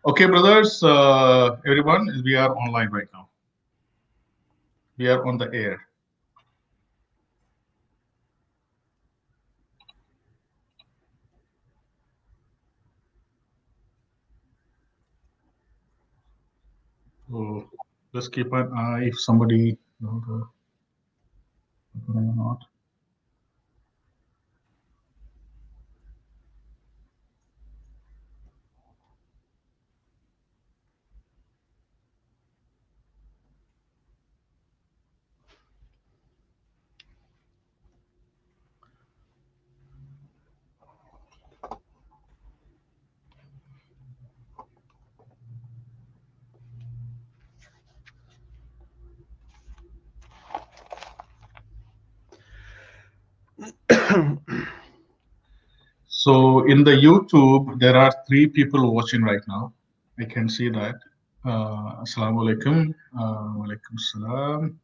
Okay, brothers, everyone, we are online right now. We are on the air. So just keep an eye if somebody or not. So in the YouTube, there are 3 people watching right now. I can see that. Assalamu alaikum. Walaikum salam.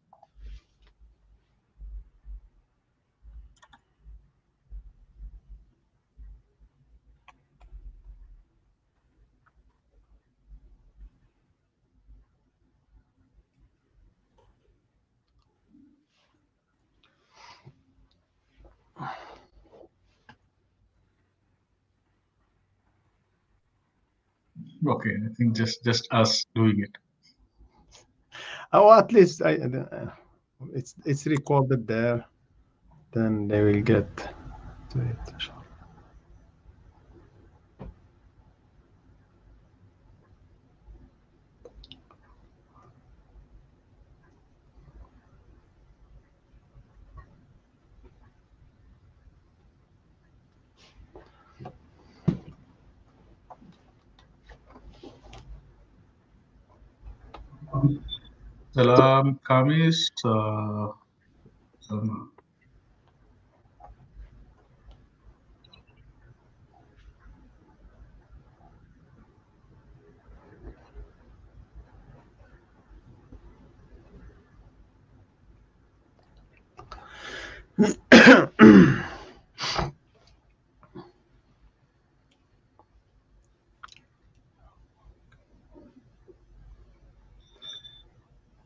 Okay, I think just us doing it. Oh, at least it's recorded there. Then they will get to it. Salam, Kamis.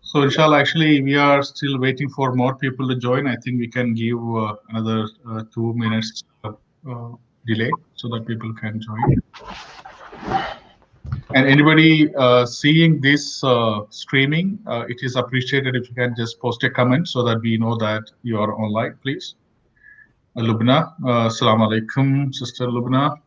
So inshallah, actually, we are still waiting for more people to join. I think we can give another 2 minutes delay so that people can join. And anybody seeing this streaming, it is appreciated if you can just post a comment so that we know that you are online, please. Lubna, assalamu alaikum, Sister Lubna.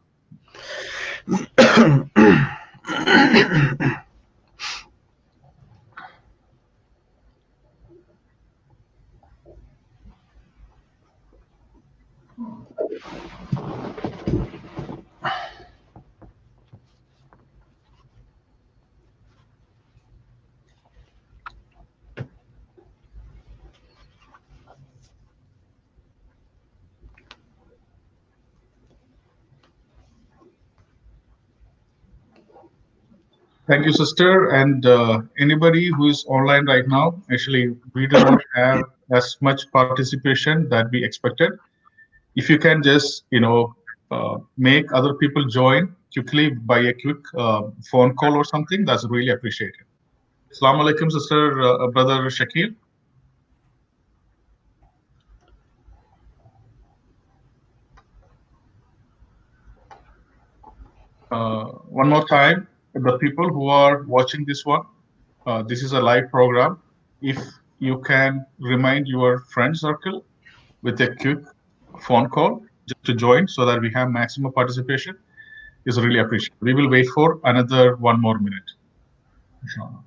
Thank you, sister. And anybody who is online right now, actually, we do not have as much participation that we expected. If you can just, make other people join quickly by a quick phone call or something, that's really appreciated. Assalamu alaikum, sister, brother Shakil. One more time, the people who are watching this one, this is a live program. If you can remind your friend circle with a quick phone call just to join so that we have maximum participation is really appreciated. We will wait for another 1 more minute. Inshallah.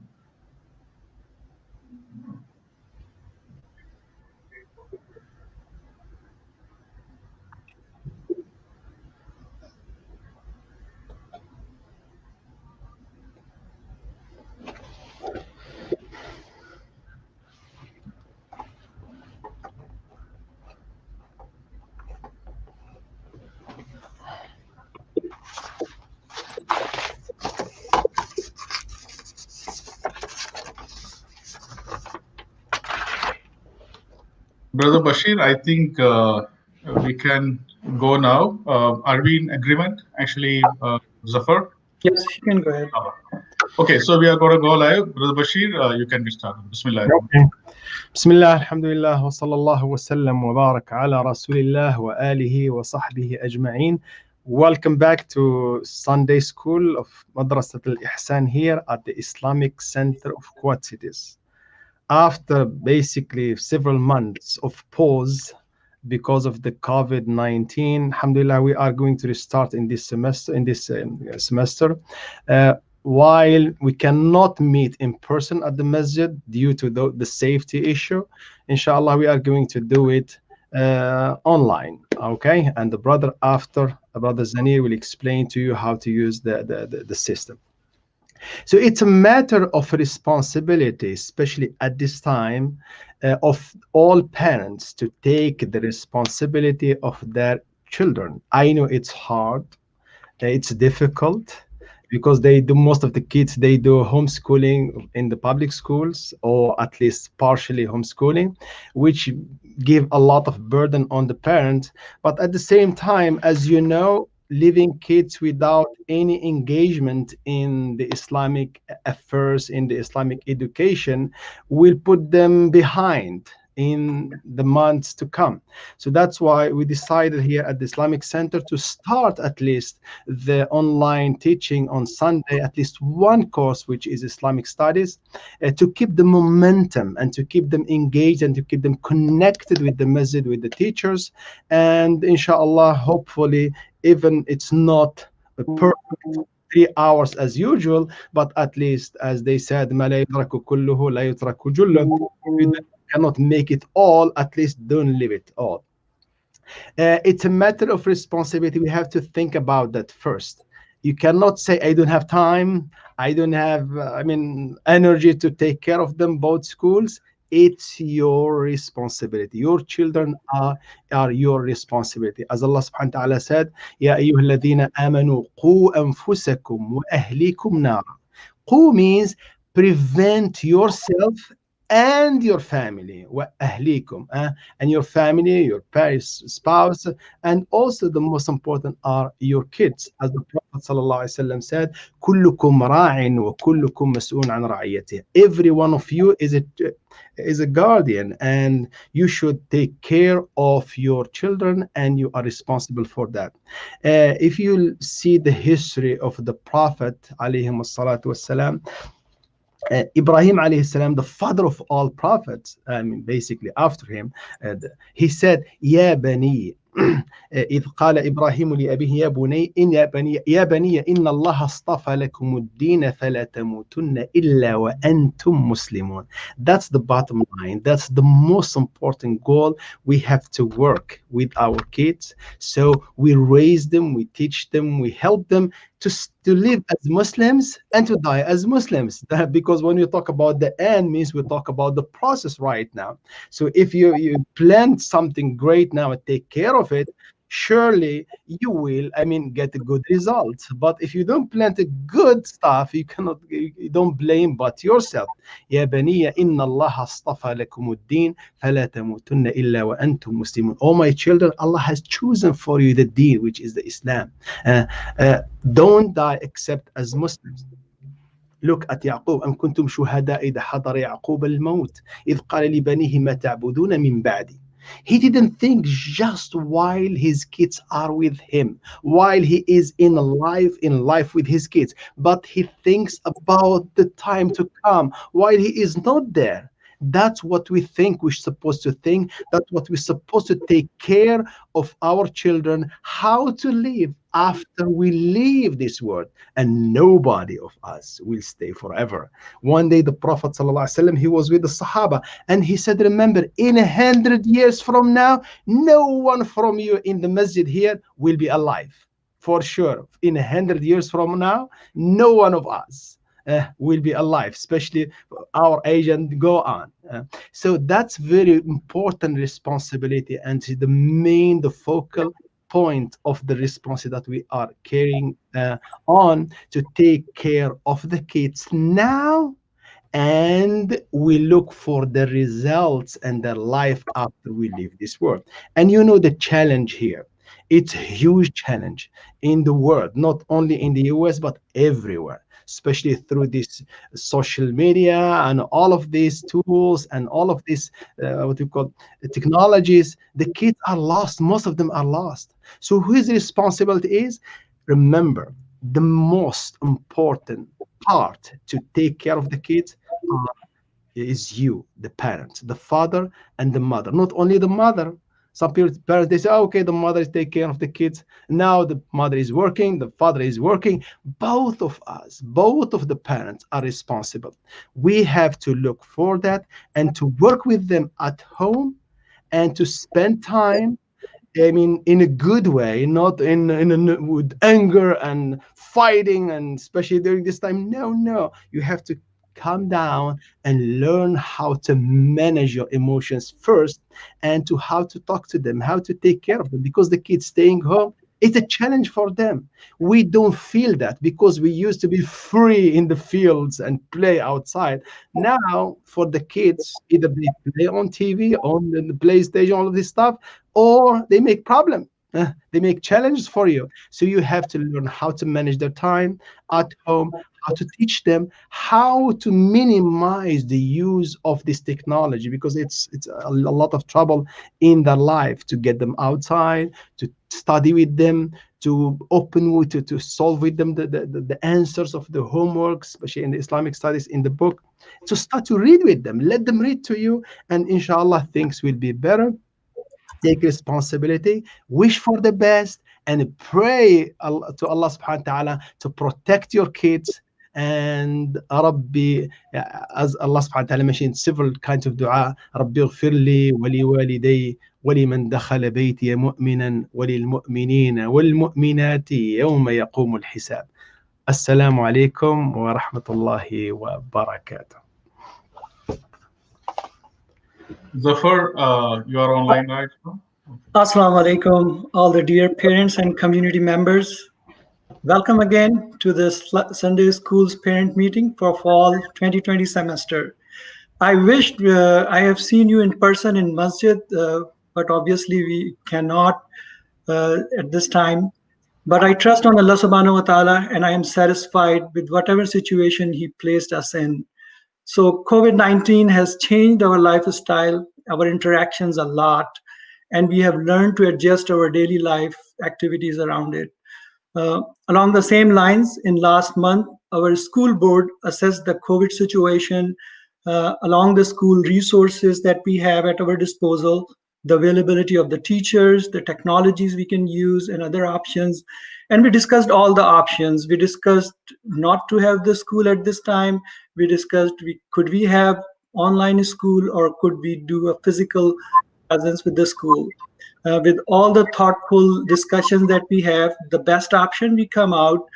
Brother Bashir, I think we can go now. Are we in agreement, actually, Zafar? Yes, you can go ahead. Okay, so we are going to go live. Brother Bashir, you can get started. Bismillah. Okay. بسم الله الحمد لله وصلى الله وسلم وبارك على رسول الله وآله وصحبه أجمعين. Welcome back to Sunday School of Madrasat al-Ihsan here at the Islamic Center of Quad Cities. After basically several months of pause because of the COVID-19, alhamdulillah, we are going to restart in this semester. While we cannot meet in person at the masjid due to the safety issue, inshallah, we are going to do it online. Okay, and the brother Zaneer will explain to you how to use the system. So it's a matter of responsibility, especially at this time, of all parents to take the responsibility of their children. I know it's hard, it's difficult, because most of the kids, they do homeschooling in the public schools, or at least partially homeschooling, which give a lot of burden on the parents. But at the same time, as you know, leaving kids without any engagement in the Islamic affairs, in the Islamic education, will put them behind in the months to come. So that's why we decided here at the Islamic Center to start at least the online teaching on Sunday, at least one course, which is Islamic studies, to keep the momentum and to keep them engaged and to keep them connected with the masjid, with the teachers. And inshallah, hopefully, even it's not a perfect 3 hours as usual, but at least, as they said, "Ma la yudraku kulluhu, la yutraku julluhu." If you cannot make it all, at least don't leave it all. It's a matter of responsibility. We have to think about that first. You cannot say, I don't have time, I don't have energy to take care of them, both schools. It's your responsibility. Your children are your responsibility. As Allah subhanahu wa ta'ala said, Ya ayyuhalladhina amanu qu anfusakum wa ahlikum nara. Qu means prevent yourself and your family, wa ahlikum, and your family, your parents, spouse, and also the most important are your kids. As the Prophet ﷺ said, "Kullukum ra'in wa kullukum mas'un an ra'iyatihi." Every one of you is a guardian, and you should take care of your children, and you are responsible for that. If you see the history of the Prophet alayhi salatu wassalam, Ibrahim alayhi salam, the father of all prophets, basically after him, he said, "Ya bani." إذ قال إبراهيم لأبيه يا بني إن الله اصطفى لكم الدين فلا تموتن إلا وأنتم مسلمون. That's the bottom line. That's the most important goal. We have to work with our kids. So we raise them, we teach them, we help them to live as Muslims and to die as Muslims. Because when we talk about the end, means we talk about the process right now. So if you plant something great now and take care of it, surely you will get a good result. But if you don't plant a good stuff, you don't blame but yourself. يا بني إن الله اصطفى لكم الدين فلا تموتن إلا وأنتم مسلمون. Oh my children, Allah has chosen for you the deen, which is the Islam. Don't die except as Muslims. Look at Yaqub. أم كنتم شهداء إذا حضر يعقوب الموت إذ قال لبنيه ما تعبدون من بعدي. He didn't think just while his kids are with him, while he is in life with his kids, but he thinks about the time to come while he is not there. That's what we think we're supposed to think. That's what we're supposed to take care of our children, how to live after we leave this world. And nobody of us will stay forever. One day the Prophet ﷺ, he was with the Sahaba, and he said, remember, in 100 years from now, no one from you in the masjid here will be alive. For sure. In 100 years from now, no one of us will be alive, especially our age and go on. So that's very important responsibility, and the focal point of the responsibility that we are carrying on to take care of the kids now, and we look for the results and their life after we leave this world. And you know the challenge here. It's a huge challenge in the world, not only in the US, but everywhere, especially through this social media and all of these tools and all of these, what you call, technologies. The kids are lost. Most of them are lost. So whose responsibility is? Remember, the most important part to take care of the kids is you, the parents, the father and the mother. Not only the mother. Some people, parents, they say, oh, okay, the mother is taking care of the kids. Now the mother is working, the father is working. Both of us, both of the parents are responsible. We have to look for that and to work with them at home and to spend time, I mean, in a good way, not with anger and fighting, and especially during this time. No, no, you have to calm down and learn how to manage your emotions first, and to how to talk to them, how to take care of them, because the kids staying home, it's a challenge for them. We don't feel that because we used to be free in the fields and play outside. Now, for the kids, either they play on TV, on the PlayStation, all of this stuff, or they make problem. They make challenges for you. So you have to learn how to manage their time at home, how to teach them how to minimize the use of this technology, because it's a lot of trouble in their life to get them outside, to study with them, to to solve with them the answers of the homework, especially in the Islamic studies in the book, to start to read with them, let them read to you, and inshallah things will be better. Take responsibility, wish for the best, and pray to Allah subhanahu wa ta'ala to protect your kids. And Rabbi, as Allah subhanahu wa ta'ala mentioned several kinds of dua, Rabbi اغفر لي ولوالدي ولمن دخل بيتي مؤمنا وللمؤمنين والمؤمنات يوم يقوم الحساب. السلام عليكم ورحمة الله وبركاته. Zafar, you are online right now? Assalamu alaikum, all the dear parents and community members. Welcome again to this Sunday School's parent meeting for fall 2020 semester. I wish I have seen you in person in Masjid, but obviously we cannot at this time. But I trust on Allah subhanahu wa ta'ala, and I am satisfied with whatever situation He placed us in. So COVID-19 has changed our lifestyle, our interactions a lot, and we have learned to adjust our daily life activities around it. Along the same lines, in last month, our school board assessed the COVID situation along the school resources that we have at our disposal, the availability of the teachers, the technologies we can use, and other options. And we discussed all the options. We discussed not to have the school at this time. We discussed could we have online school, or could we do a physical presence with the school. With all the thoughtful discussions that we have, the best option we come out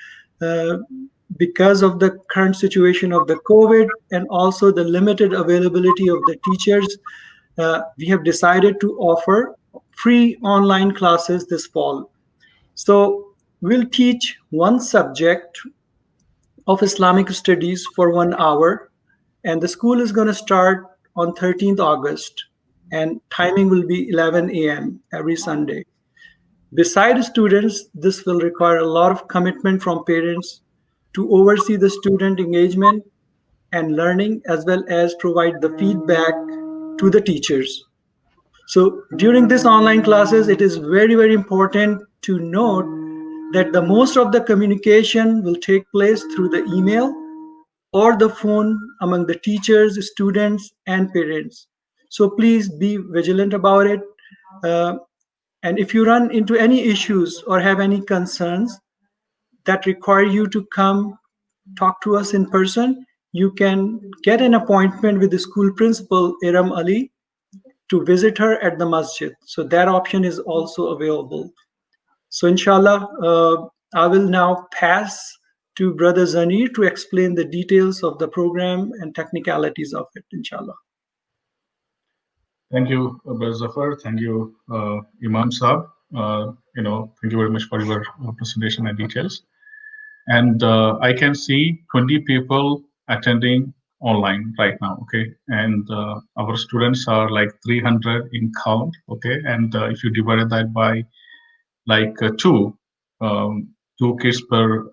because of the current situation of the COVID and also the limited availability of the teachers, we have decided to offer free online classes this fall. So we'll teach one subject of Islamic studies for 1 hour, and the school is going to start on 13th August, and timing will be 11 a.m. every Sunday. Besides students, this will require a lot of commitment from parents to oversee the student engagement and learning, as well as provide the feedback to the teachers. So during this online classes, it is very, very important to note that the most of the communication will take place through the email or the phone among the teachers, students, and parents. So please be vigilant about it. And if you run into any issues or have any concerns that require you to come talk to us in person, you can get an appointment with the school principal, Iram Ali, to visit her at the masjid. So that option is also available. So inshallah, I will now pass to Brother Zaneer to explain the details of the program and technicalities of it, inshallah. Thank you, Brother Zafar. Thank you, Imam Saab. Thank you very much for your presentation and details. And I can see 20 people attending online right now, okay? And our students are like 300 in count, okay? And if you divide that by like two kids per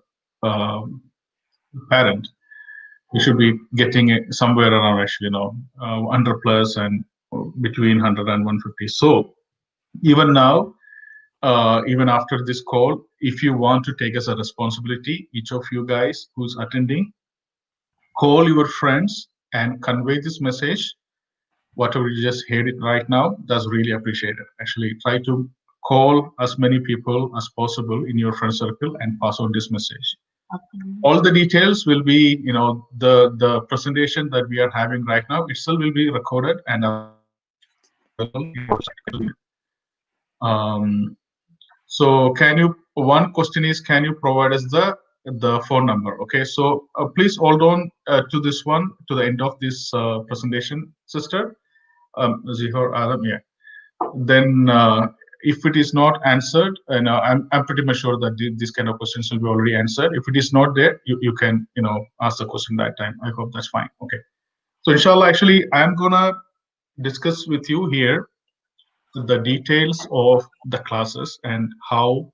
parent, you should be getting it somewhere around actually 100 plus and between 100 and 150. So even now, even after this call, if you want to take as a responsibility, each of you guys who's attending, call your friends and convey this message. Whatever you just heard it right now, that's really appreciated. Actually, try to call as many people as possible in your friend circle and pass on this message. All the details will be, the presentation that we are having right now itself will be recorded and available in our website. So one question is, can you provide us the phone number? Okay, so please hold on to this one to the end of this presentation, sister. Zafar Ali, yeah. Then if it is not answered, and I'm pretty much sure that these kind of questions will be already answered. If it is not there, you can ask the question that time. I hope that's fine. Okay. So inshallah, actually, I'm gonna discuss with you here the details of the classes and how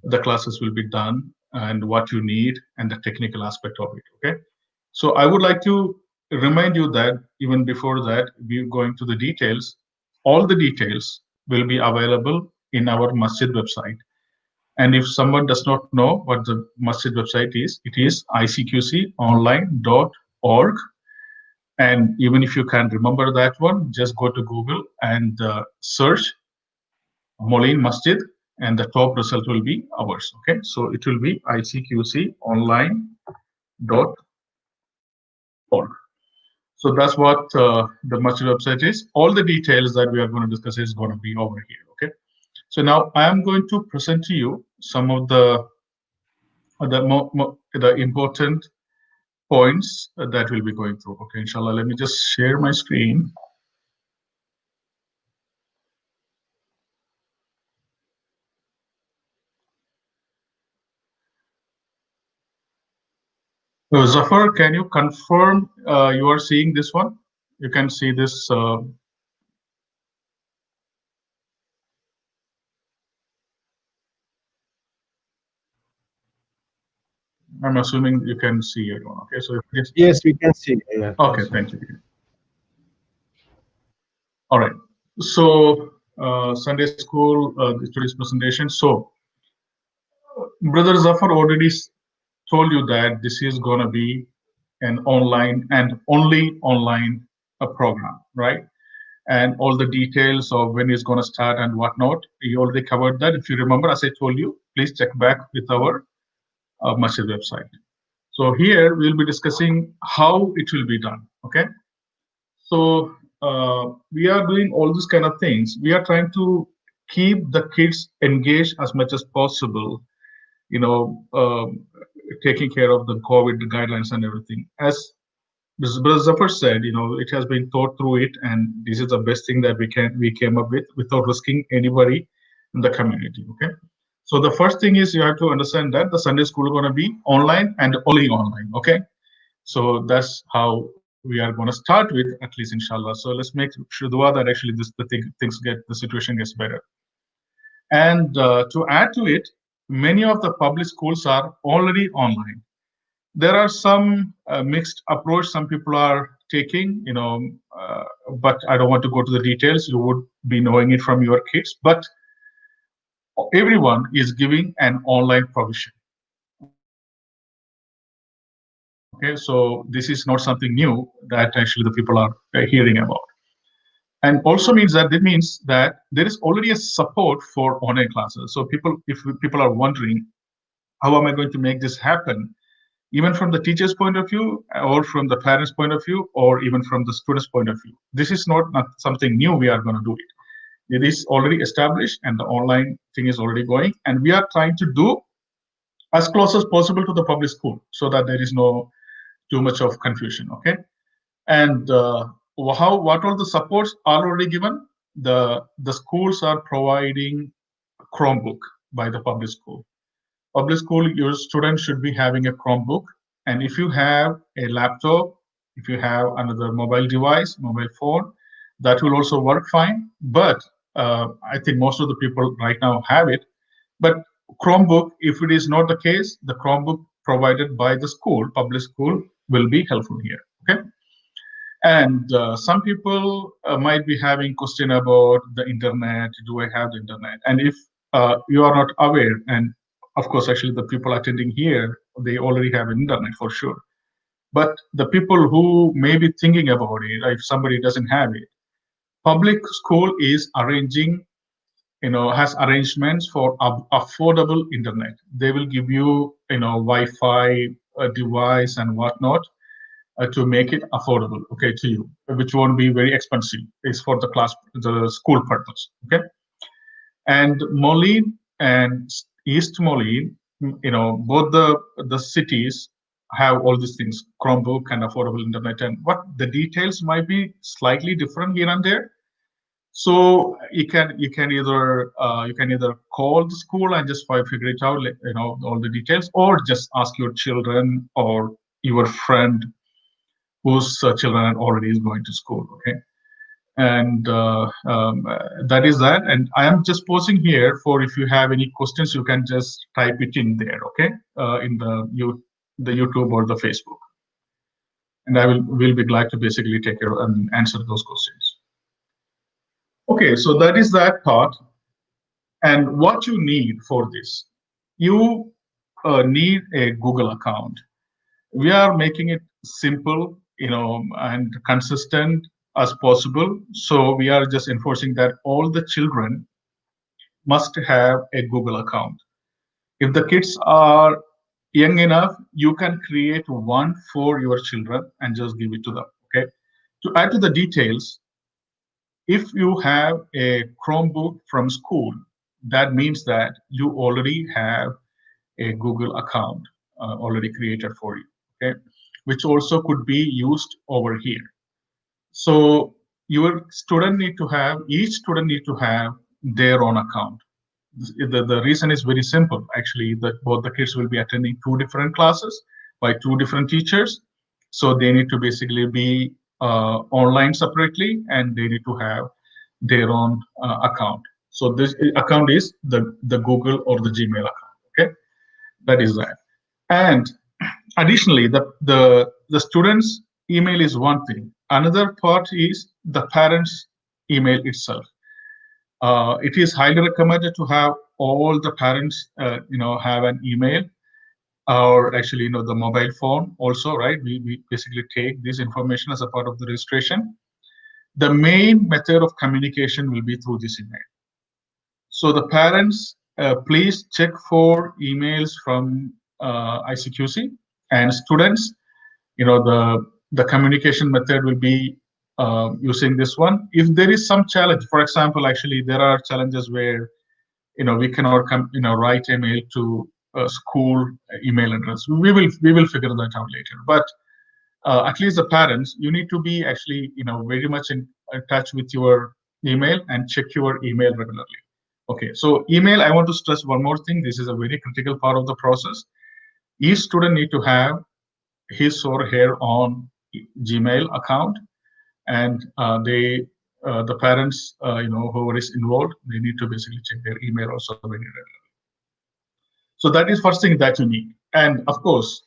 the classes will be done and what you need and the technical aspect of it. Okay. So I would like to remind you that even before that, we're going to the details. All the details will be available in our Masjid website. And if someone does not know what the Masjid website is, it is icqconline.org. And even if you can't remember that one, just go to Google and search Moline Masjid, and the top result will be ours. Okay, so it will be icqconline.org. So that's what the Masjid website is. All the details that we are going to discuss is going to be over here. Okay. So now I am going to present to you some of the important points that we'll be going through. Okay, inshallah. Let me just share my screen. Zafar, can you confirm you are seeing this one? You can see this. I'm assuming you can see it. Okay, so yes, we can see. Yeah. Okay, thank you. All right. So Sunday school, today's presentation. So Brother Zafar already told you that this is going to be an online and only online program, right? And all the details of when it's going to start and whatnot, we already covered that. If you remember, as I told you, please check back with our Masjid website. So here we'll be discussing how it will be done. Okay. So we are doing all these kind of things. We are trying to keep the kids engaged as much as possible, taking care of the COVID guidelines and everything. As Brother Zafar said, it has been thought through it, and this is the best thing that we came up with without risking anybody in the community. Okay. So the first thing is you have to understand that the Sunday school is going to be online and only online. Okay. So that's how we are going to start with, at least inshallah. So let's make sure dua that actually the situation gets better. And to add to it, many of the public schools are already online. There are some mixed approach some people are taking, but I don't want to go to the details. You would be knowing it from your kids, but everyone is giving an online provision. Okay, so this is not something new that actually the people are hearing about. And also means that there is already a support for online classes. So if people are wondering, how am I going to make this happen? Even from the teacher's point of view, or from the parents' point of view, or even from the student's point of view, this is not something new. We are going to do it. It is already established, and the online thing is already going. And we are trying to do as close as possible to the public school, so that there is no too much of confusion. Okay, and what all the supports are already given. The schools are providing Chromebook by the public school. Public school, your students should be having a Chromebook, and if you have a laptop, if you have another mobile device, mobile phone, that will also work fine. But I think most of the people right now have it. But Chromebook, if it is not the case, the Chromebook provided by the school, public school, will be helpful here. Okay. And some people might be having question about the internet. Do I have the internet? And if you are not aware, and of course, actually, the people attending here, they already have an internet for sure. But the people who may be thinking about it, if somebody doesn't have it, public school is arranging, has arrangements for affordable internet. They will give you, Wi-Fi device and whatnot to make it affordable, okay, to you, which won't be very expensive. It's for the school purpose, okay. And Moline and East Moline, both the cities have all these things, Chromebook and affordable internet, and what the details might be slightly different here and there. So you can either call the school and just figure it out, all the details, or just ask your children or your friend whose children already is going to school. Okay, and that is that. And I am just posing here for if you have any questions, you can just type it in there. Okay, in the YouTube or the Facebook, and will be glad to basically take care and answer those questions. Okay, so that is that part. And what you need for this, you need a Google account. We are making it simple, and consistent as possible. So we are just enforcing that all the children must have a Google account. If the kids are young enough, you can create one for your children and just give it to them. Okay. To add to the details, if you have a Chromebook from school, that means that you already have a Google account already created for you, okay, which also could be used over here. So each student need to have their own account. The reason is very simple. Actually, both the kids will be attending two different classes by two different teachers. So they need to basically be online separately, and they need to have their own account. So this account is the Google or the Gmail account. Okay, that is that. And additionally, the student's email is one thing. Another part is the parent's email itself. It is highly recommended to have all the parents, have an email, or actually, the mobile phone also, right? We basically take this information as a part of the registration. The main method of communication will be through this email. So the parents, please check for emails from ICQC, and students, the communication method will be using this one. If there is some challenge, for example, actually there are challenges where we cannot write a mail to a school email address. We will figure that out later. But at least the parents, you need to be actually very much in touch with your email and check your email regularly. Okay, so email, I want to stress one more thing. This is a very critical part of the process. Each student need to have his or her own Gmail account, and the parents, whoever is involved, they need to basically check their email also very regularly. So that is first thing that you need. And of course,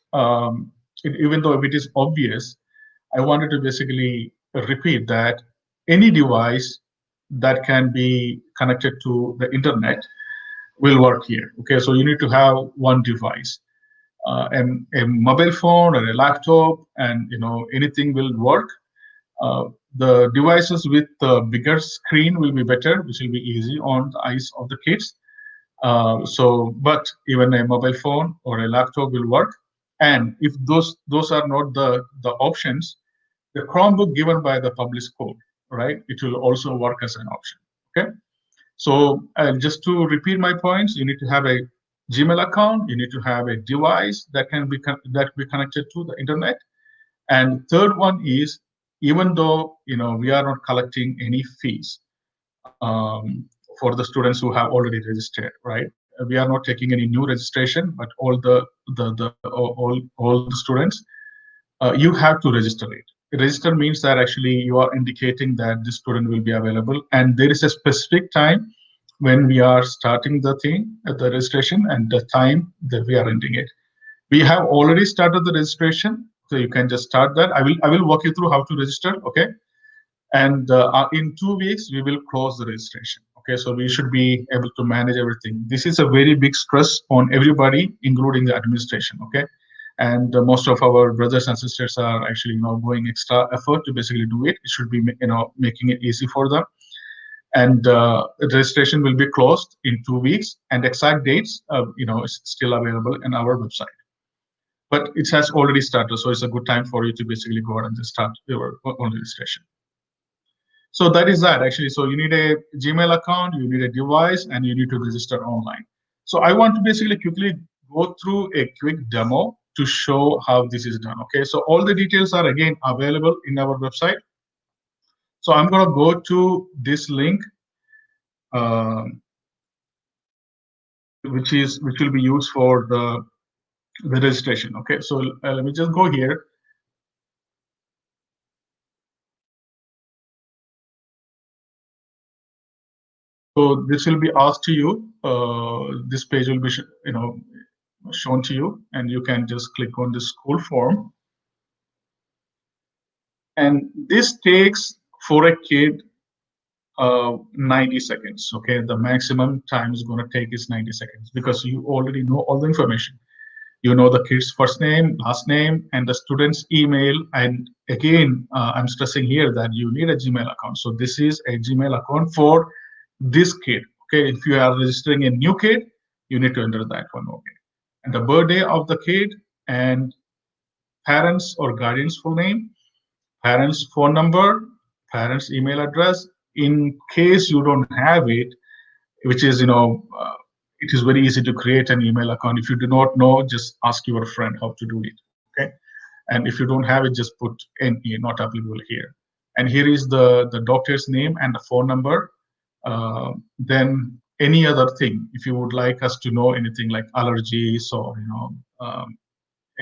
even though it is obvious, I wanted to basically repeat that any device that can be connected to the internet will work here. Okay, so you need to have one device. And a mobile phone or a laptop, and anything will work. The devices with the bigger screen will be better, which will be easy on the eyes of the kids. But even a mobile phone or a laptop will work. And if those are not the options, the Chromebook given by the public school, right, it will also work as an option. Okay. So just to repeat my points, you need to have a Gmail account. You need to have a device that can be connected to the internet. And third one is, even though we are not collecting any fees for the students who have already registered, right? We are not taking any new registration, but all the students, you have to register it. Register means that actually you are indicating that this student will be available, and there is a specific time when we are starting the thing, the registration, and the time that we are ending it. We have already started the registration, so you can just start that. I will walk you through how to register, okay? And in 2 weeks we will close the registration, okay? So we should be able to manage everything. This is a very big stress on everybody, including the administration, okay? And most of our brothers and sisters are actually going extra effort to basically do it. It should be making it easy for them. And the registration will be closed in 2 weeks, and exact dates is still available in our website, but it has already started, so it's a good time for you to basically go out and just start your own registration. So that is that actually. So you need a Gmail account, you need a device, and you need to register online. So I want to basically quickly go through a quick demo to show how this is done. Okay, so all the details are again available in our website. So I'm going to go to this link, which will be used for the registration. Okay, so let me just go here. So this will be asked to you. This page will be shown to you, and you can just click on the school form. And this takes for a kid 90 seconds. Okay, the maximum time is going to take is 90 seconds because you already know all the information. You know the kid's first name, last name, and the student's email. And again, I'm stressing here that you need a Gmail account. So this is a Gmail account for this kid. Okay, if you are registering a new kid, you need to enter that one. Okay, and the birthday of the kid, and parents or guardian's full name, parents' phone number, parents' email address. In case you don't have it, which is it is very easy to create an email account. If you do not know, just ask your friend how to do it. Okay, and if you don't have it, just put NE, not applicable here. And here is the doctor's name and the phone number. Then any other thing, if you would like us to know anything like allergies or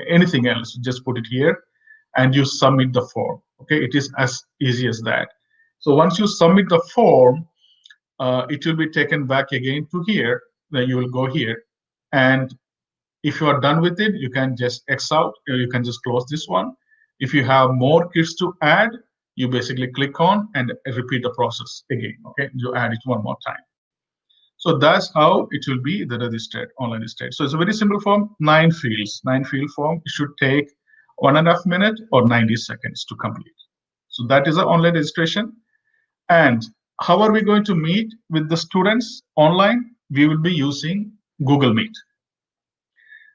anything else, just put it here, and you submit the form. Okay, it is as easy as that. So once you submit the form, it will be taken back again to here. Then you will go here, and if you are done with it, you can just X out, or you can just close this one. If you have more kids to add, you basically click on and repeat the process again. Okay, you add it one more time. So that's how it will be the registered, online registered. So it's a very simple form, 9 fields, 9 field form. It should take 1.5 minutes or 90 seconds to complete. So that is the online registration. And how are we going to meet with the students online? We will be using Google Meet.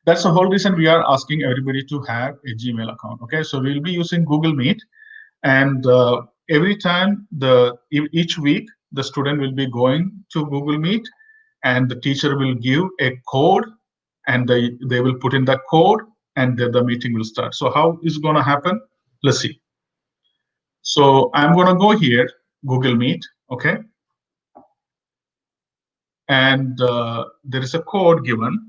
That's the whole reason we are asking everybody to have a Gmail account. Okay, so we'll be using Google Meet, and every time each week the student will be going to Google Meet, and the teacher will give a code, and they will put in that code, and the meeting will start. So how is it going to happen? Let's see. So I'm going to go here, Google Meet. Okay, and there is a code given.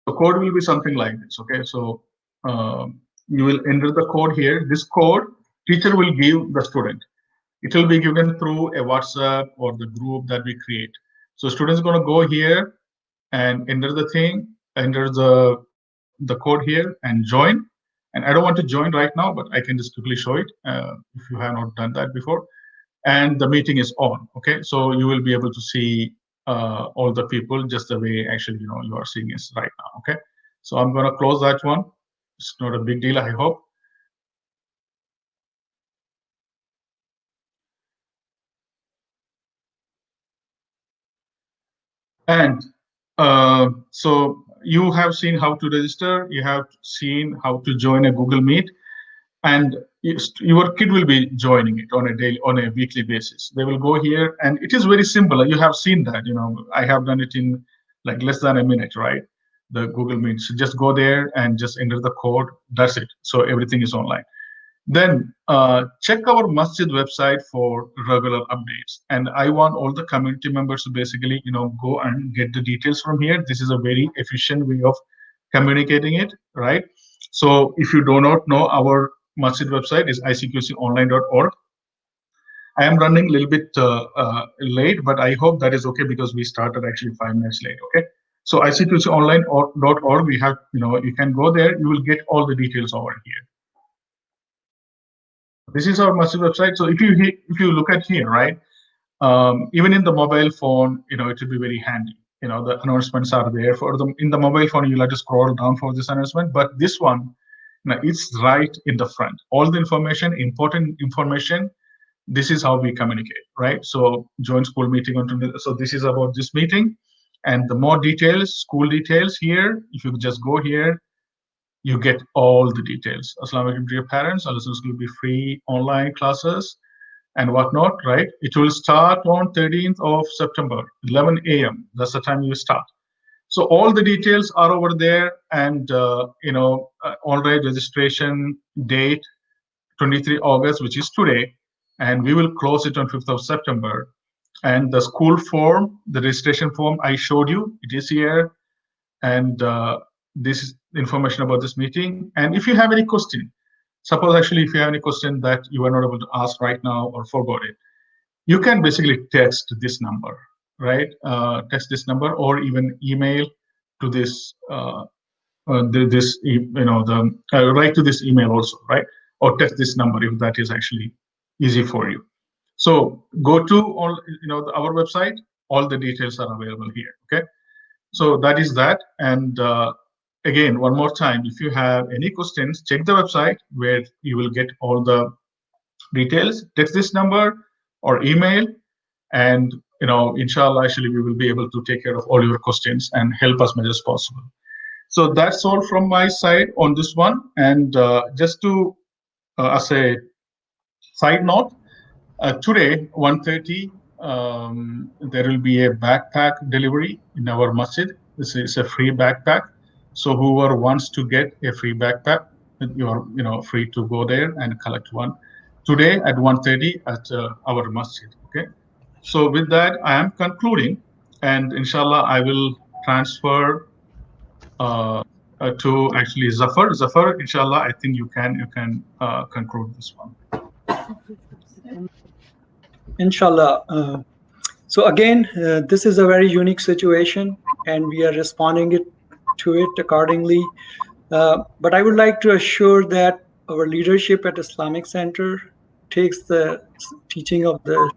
The code will be something like this. Okay, so you will enter the code here. This code teacher will give the student. It will be given through a WhatsApp or the group that we create. So students are going to go here and enter the thing, enter the code here and join. And I don't want to join right now, but I can just quickly show it if you have not done that before. And the meeting is on. Okay, so you will be able to see all the people just the way actually you are seeing us right now. Okay, so I'm going to close that one. It's not a big deal, I hope. And so you have seen how to register, you have seen how to join a Google Meet, and your kid will be joining it on a weekly basis. They will go here, and it is very simple. You have seen that. I have done it in like less than a minute, right? the Google Meet. So just go there and just enter the code. That's it. So everything is online. Then check our masjid website for regular updates. And I want all the community members to basically, go and get the details from here. This is a very efficient way of communicating it, right? So if you do not know, our masjid website is icqconline.org. I am running a little bit late, but I hope that is okay because we started actually 5 minutes late. Okay. So ICQConline.org, we have, you can go there. You will get all the details over here. This is our masjid website. So if you look at here, right, even in the mobile phone, it will be very handy. The announcements are there for them. In the mobile phone, you'll have to scroll down for this announcement. But this one, it's right in the front. All the information, important information. This is how we communicate, right? So join school meeting on Tuesday. So this is about this meeting, and the more details, school details here. If you just go here, you get all the details. Assalamu alaikum to your parents. Lessons will be free online classes and whatnot, right? It will start on 13th of September, 11 a.m. That's the time you start. So all the details are over there, and already registration date 23 August, which is today, and we will close it on 5th of September. And the school form, the registration form I showed you, it is here, and this is information about this meeting. And if you have any question, suppose actually if you have any question that you are not able to ask right now or forgot it, you can basically text this number, right? Text this number or even email to this, write to this email also, right? Or text this number if that is actually easy for you. So go to our website. All the details are available here. Okay. So that is that. And again, one more time, if you have any questions, check the website where you will get all the details. Text this number or email, and inshallah, actually, we will be able to take care of all your questions and help as much as possible. So that's all from my side on this one. And just to as a side note, today 1:30 there will be a backpack delivery in our masjid. This is a free backpack. So whoever wants to get a free backpack, you are free to go there and collect one today at 1:30 at our masjid. Okay. So with that, I am concluding, and inshallah, I will transfer to actually Zafar. Zafar, inshallah, I think you can conclude this one. Inshallah. So again, this is a very unique situation, and we are responding to it accordingly. But I would like to assure that our leadership at Islamic Center takes the teaching of the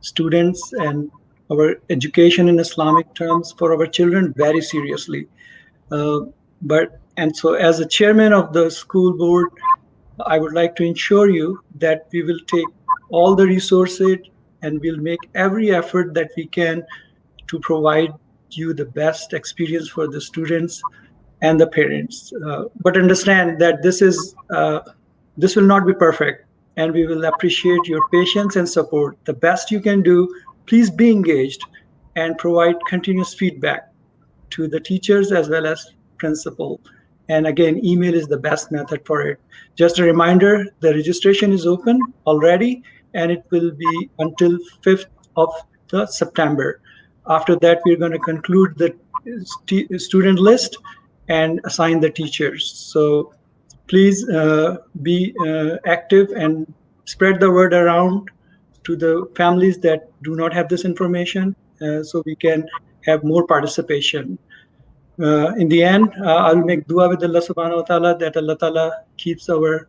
students and our education in Islamic terms for our children very seriously. And so as a chairman of the school board, I would like to ensure you that we will take all the resources and we'll make every effort that we can to provide you the best experience for the students and the parents. But understand that this will not be perfect, and we will appreciate your patience and support. The best you can do, please be engaged and provide continuous feedback to the teachers as well as principal. And again, email is the best method for it. Just a reminder, the registration is open already, and it will be until 5th of September. After that, we're going to conclude the student list and assign the teachers. So please be active and spread the word around to the families that do not have this information, so we can have more participation. In the end, I'll make dua with Allah subhanahu wa ta'ala that Allah ta'ala keeps our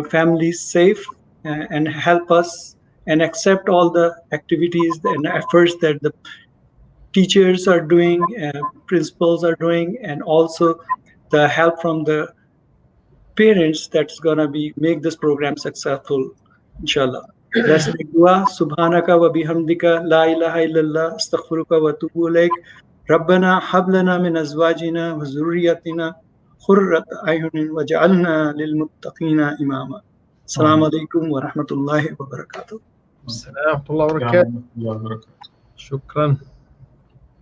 families safe and help us and accept all the activities and efforts that the teachers are doing, principals are doing, and also the help from the parents that's gonna make this program successful, inshallah. Let's make dua. Subhanaka wa bihamdika la ilaha illallah astaghfiruka wa atubu ilaik. Rabbana hab lana min azwajina wa zurriyatina qurrat ayunin waj'alna lil muttaqina imama. Assalamu alaikum wa rahmatullahi wa barakatuh. Assalamu alaikum wa barakatuh. Shukran.